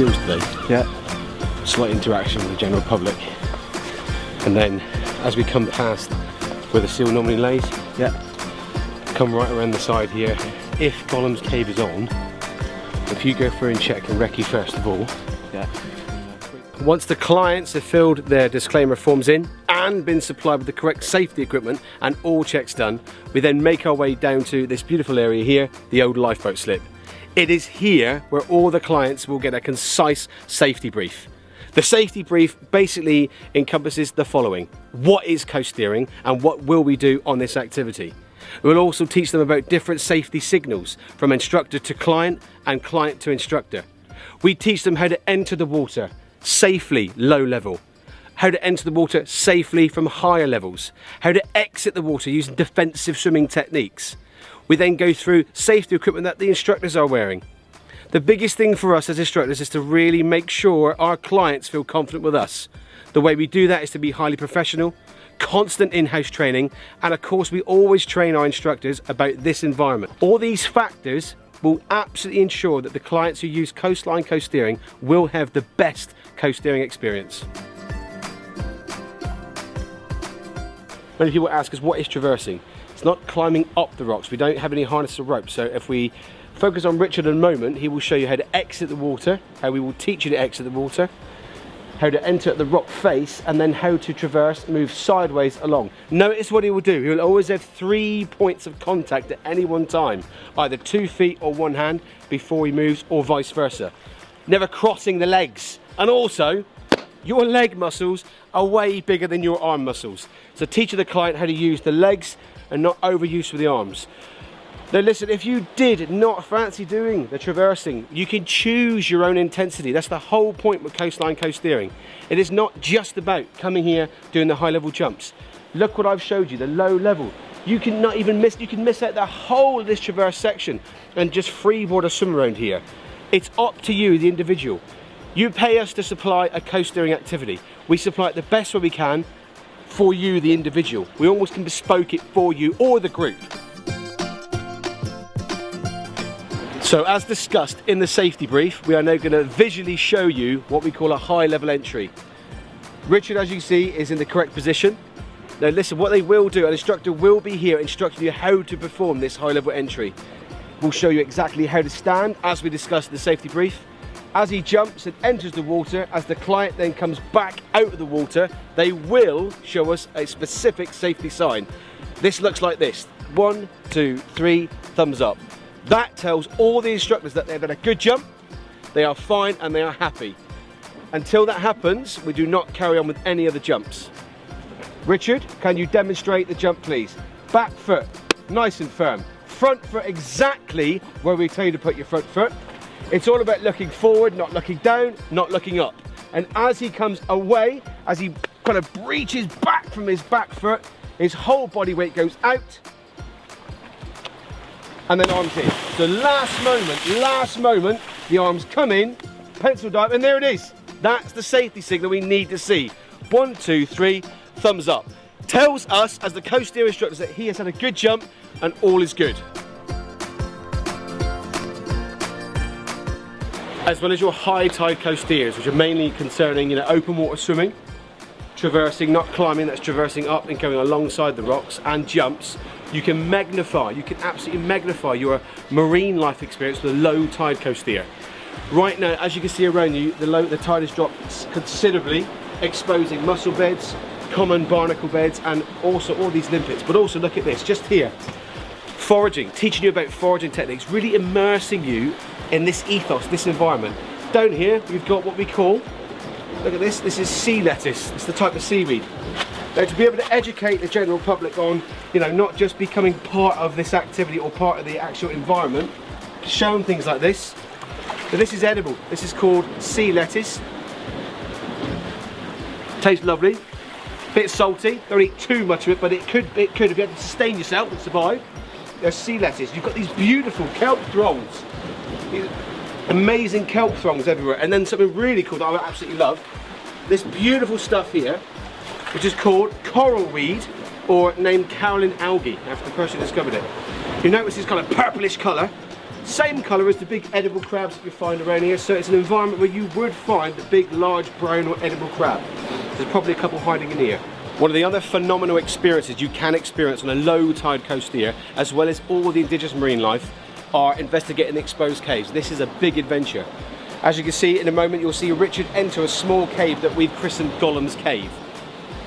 seals today. Yeah. Slight interaction with the general public. And then as we come past where the seal normally lays, Yeah. come right around the side here. If Gollum's cave is on, if you go through and check and recce first of all. Yeah. Once the clients have filled their disclaimer forms in and been supplied with the correct safety equipment and all checks done, we then make our way down to this beautiful area here, the old lifeboat slip. It is here where all the clients will get a concise safety brief. The safety brief basically encompasses the following: what is coast steering and what will we do on this activity? We'll also teach them about different safety signals from instructor to client and client to instructor. We teach them how to enter the water safely low level, how to enter the water safely from higher levels, how to exit the water using defensive swimming techniques. We then go through safety equipment that the instructors are wearing. The biggest thing for us as instructors is to really make sure our clients feel confident with us. The way we do that is to be highly professional, constant in-house training, and of course we always train our instructors about this environment. All these factors will absolutely ensure that the clients who use coastline coast steering will have the best coast steering experience. Many people ask us, what is traversing? It's not climbing up the rocks. We don't have any harness or rope, so if we focus on Richard in a moment, he will show you how to exit the water, how we will teach you to exit the water, how to enter at the rock face, and then how to traverse, move sideways along. Notice what he will do. He will always have 3 points of contact at any one time, either 2 feet or 1 hand before he moves, or vice versa. Never crossing the legs. And also, your leg muscles are way bigger than your arm muscles. So teach the client how to use the legs and not overuse with the arms. Now listen, if you did not fancy doing the traversing, you can choose your own intensity. That's the whole point with coastline coast steering. It is not just about coming here doing the high level jumps. Look what I've showed you, the low level. You can not even miss, you can miss out the whole of this traverse section and just freeboard a swim around here. It's up to you, the individual. You pay us to supply a coast steering activity. We supply it the best way we can for you, the individual. We almost can bespoke it for you or the group. So as discussed in the safety brief, we are now going to visually show you what we call a high level entry. Richard, as you can see, is in the correct position. Now listen, what they will do, an instructor will be here instructing you how to perform this high level entry. We'll show you exactly how to stand as we discussed in the safety brief. As he jumps and enters the water, as the client then comes back out of the water, they will show us a specific safety sign. This looks like this: 1, 2, 3, thumbs up. That tells all the instructors that they've had a good jump, they are fine and they are happy. Until that happens, we do not carry on with any other jumps. Richard, can you demonstrate the jump please? Back foot, nice and firm. Front foot exactly where we tell you to put your front foot. It's all about looking forward, not looking down, not looking up. And as he comes away, as he kind of breaches back from his back foot, his whole body weight goes out, and then arms in. So last moment, the arms come in, pencil dive, and there it is. That's the safety signal we need to see. 1, 2, 3, thumbs up. Tells us, as the coast steer instructors, that he has had a good jump and all is good. As well as your high tide coast steers, which are mainly concerning, open water swimming, traversing, not climbing, that's traversing up and going alongside the rocks, and jumps. You can absolutely magnify your marine life experience with a low tide coast steer. Right now, as you can see around you, the tide has dropped considerably, exposing mussel beds, common barnacle beds, and also all these limpets. But also look at this, just here, foraging, teaching you about foraging techniques, really immersing you in this ethos, this environment. Down here, we've got what we call, look at this is sea lettuce. It's the type of seaweed. Now, to be able to educate the general public on, not just becoming part of this activity or part of the actual environment, show them things like this. Now, this is edible. This is called sea lettuce. Tastes lovely. Bit salty. Don't eat too much of it, but it could if you had to sustain yourself and survive. There's sea lettuce. You've got these beautiful kelp throngs. Amazing kelp throngs everywhere. And then something really cool that I absolutely love. This beautiful stuff here, which is called coral weed, or named Caroline algae, after the person who discovered it. You notice this kind of purplish colour. Same colour as the big edible crabs that you find around here, so it's an environment where you would find the big, large, brown or edible crab. There's probably a couple hiding in here. One of the other phenomenal experiences you can experience on a low tide coasteer, as well as all the indigenous marine life, are investigating the exposed caves. This is a big adventure. As you can see in a moment, you'll see Richard enter a small cave that we've christened Gollum's Cave.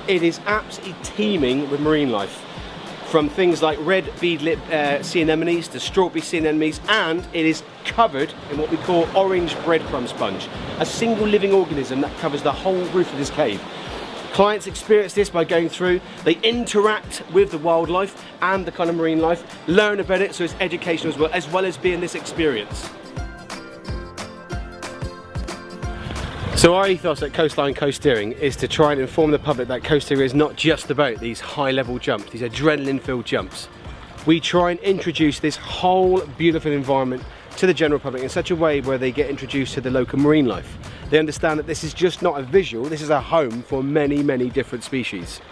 It is absolutely teeming with marine life. From things like red bead-lip sea anemones to strawberry sea anemones, and it is covered in what we call orange breadcrumb sponge, a single living organism that covers the whole roof of this cave. Clients experience this by going through, they interact with the wildlife and the kind of marine life, learn about it, so it's educational as well as being this experience. So our ethos at Coastline Coasteering is to try and inform the public that coasteering is not just about these high-level jumps, these adrenaline-filled jumps. We try and introduce this whole beautiful environment to the general public in such a way where they get introduced to the local marine life. They understand that this is just not a visual, this is a home for many, many different species.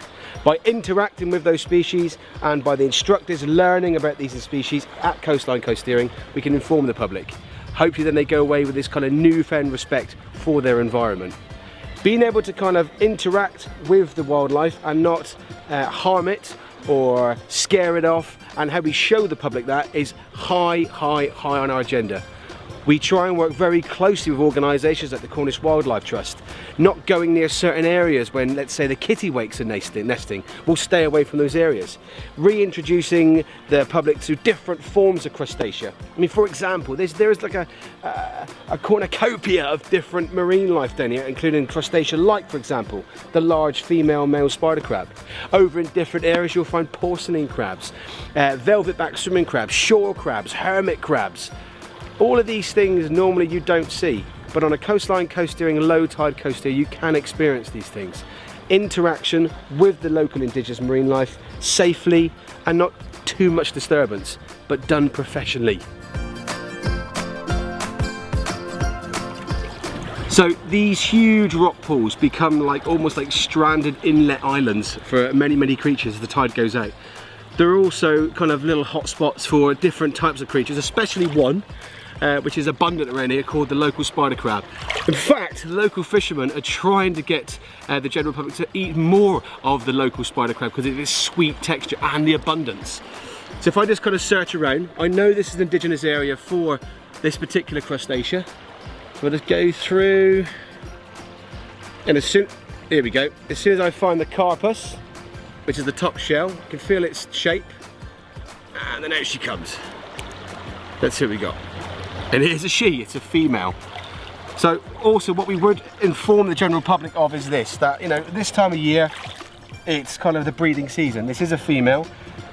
By interacting with those species and by the instructors learning about these species at Coastline Coasteering, we can inform the public. Hopefully then they go away with this kind of newfound respect for their environment. Being able to kind of interact with the wildlife and not harm it or scare it off, and how we show the public that is high on our agenda. We try and work very closely with organisations like the Cornish Wildlife Trust, not going near certain areas when, let's say, the kittiwakes are nesting. We'll stay away from those areas. Reintroducing the public to different forms of crustacea. I mean, for example, there is like a cornucopia of different marine life down here, including crustacea like, for example, the large female male spider crab. Over in different areas you'll find porcelain crabs, velvet-back swimming crabs, shore crabs, hermit crabs. All of these things normally you don't see, but on a coastline coasteering, low tide coaster, you can experience these things. Interaction with the local indigenous marine life safely and not too much disturbance, but done professionally. So these huge rock pools become almost like stranded inlet islands for many creatures as the tide goes out. There are also kind of little hot spots for different types of creatures, especially one which is abundant around here, called the local spider crab. In fact, the local fishermen are trying to get the general public to eat more of the local spider crab because of its sweet texture and the abundance. So if I just kind of search around, I know this is an indigenous area for this particular crustacea. So I'll just go through, and here we go. As soon as I find the carpus, which is the top shell, you can feel its shape, and then out she comes. Let's see what we got. And here's a she, it's a female. So also what we would inform the general public of is this, that this time of year, it's kind of the breeding season. This is a female,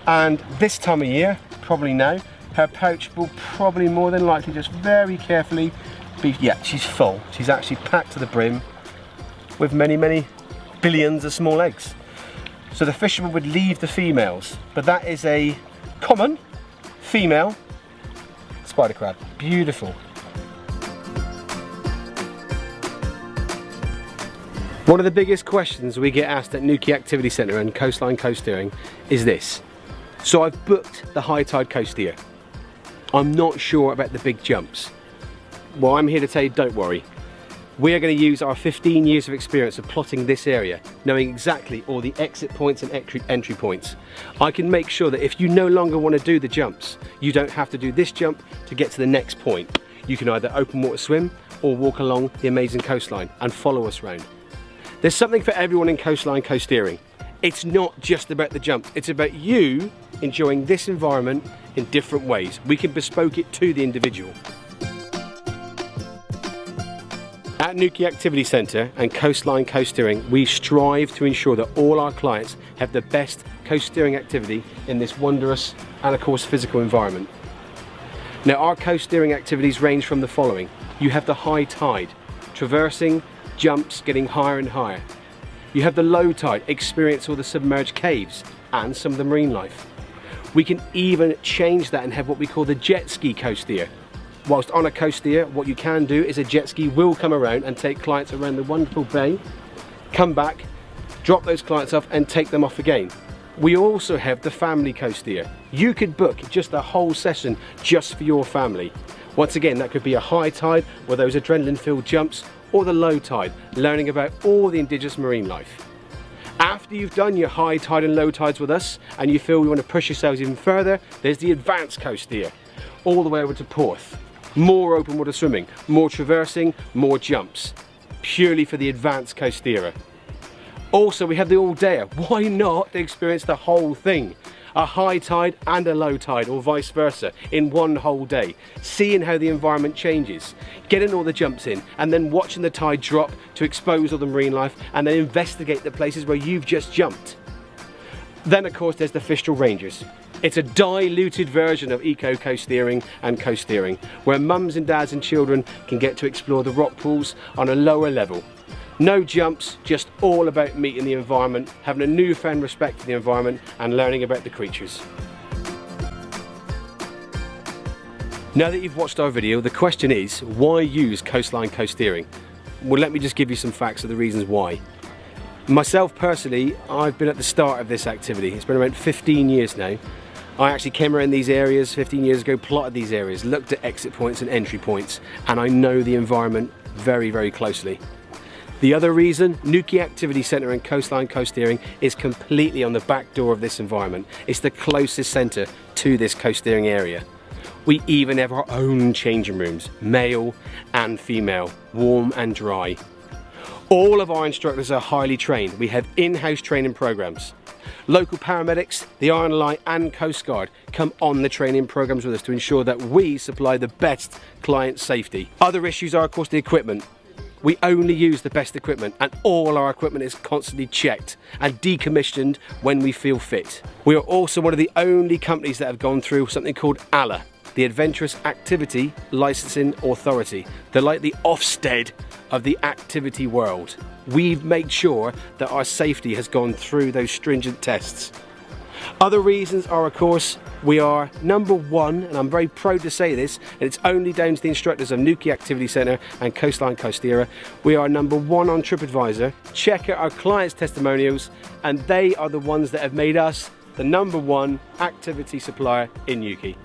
and this time of year, probably now, her pouch will probably more than likely just very carefully be, yeah, she's full. She's actually packed to the brim with many billions of small eggs. So the fisherman would leave the females, but that is a common female spider crab. Beautiful. One of the biggest questions we get asked at Newquay Activity Centre and Coastline Coasteering is this. So I've booked the high tide coasteer. I'm not sure about the big jumps. Well, I'm here to tell you, don't worry. We are going to use our 15 years of experience of plotting this area, knowing exactly all the exit points and entry points. I can make sure that if you no longer want to do the jumps, you don't have to do this jump to get to the next point. You can either open water swim or walk along the amazing coastline and follow us round. There's something for everyone in coastline coasteering. It's not just about the jumps, it's about you enjoying this environment in different ways. We can bespoke it to the individual. At Newquay Activity Centre and Coastline Coasteering, we strive to ensure that all our clients have the best coasteering activity in this wondrous and of course physical environment. Now our coasteering activities range from the following. You have the high tide, traversing, jumps, getting higher and higher. You have the low tide, experience all the submerged caves and some of the marine life. We can even change that and have what we call the jet ski coasteer. Whilst on a coasteer, what you can do is a jet ski will come around and take clients around the wonderful bay, come back, drop those clients off and take them off again. We also have the family coasteer. You could book just a whole session just for your family. Once again, that could be a high tide where those adrenaline-filled jumps, or the low tide, learning about all the indigenous marine life. After you've done your high tide and low tides with us, and you feel you want to push yourselves even further, there's the advanced coasteer, all the way over to Porth. More open water swimming, more traversing, more jumps, purely for the advanced coasteerer. Also, we have the all-dayer. Why not experience the whole thing? A high tide and a low tide, or vice versa, in one whole day. Seeing how the environment changes, getting all the jumps in, and then watching the tide drop to expose all the marine life, and then investigate the places where you've just jumped. Then, of course, there's the Fistral Rangers. It's a diluted version of eco coasteering and coasteering, where mums and dads and children can get to explore the rock pools on a lower level. No jumps, just all about meeting the environment, having a newfound respect for the environment and learning about the creatures. Now that you've watched our video, the question is, why use coastline coasteering? Well, let me just give you some facts of the reasons why. Myself personally, I've been at the start of this activity. It's been around 15 years now. I actually came around these areas 15 years ago, plotted these areas, looked at exit points and entry points, and I know the environment very, very closely. The other reason, Newquay Activity Centre and Coastline Coasteering is completely on the back door of this environment. It's the closest centre to this coasteering area. We even have our own changing rooms, male and female, warm and dry. All of our instructors are highly trained. We have in-house training programs. Local paramedics, the Iron Light and Coast Guard come on the training programs with us to ensure that we supply the best client safety. Other issues are, of course, the equipment. We only use the best equipment, and all our equipment is constantly checked and decommissioned when we feel fit. We are also one of the only companies that have gone through something called ALA, the Adventurous Activity Licensing Authority. They're like the Ofsted of the activity world. We've made sure that our safety has gone through those stringent tests. Other reasons are, of course, we are #1, and I'm very proud to say this, and it's only down to the instructors of Newquay Activity Centre and Coastline Coasteera. We are #1 on TripAdvisor. Check out our clients' testimonials, and they are the ones that have made us the #1 activity supplier in Newquay.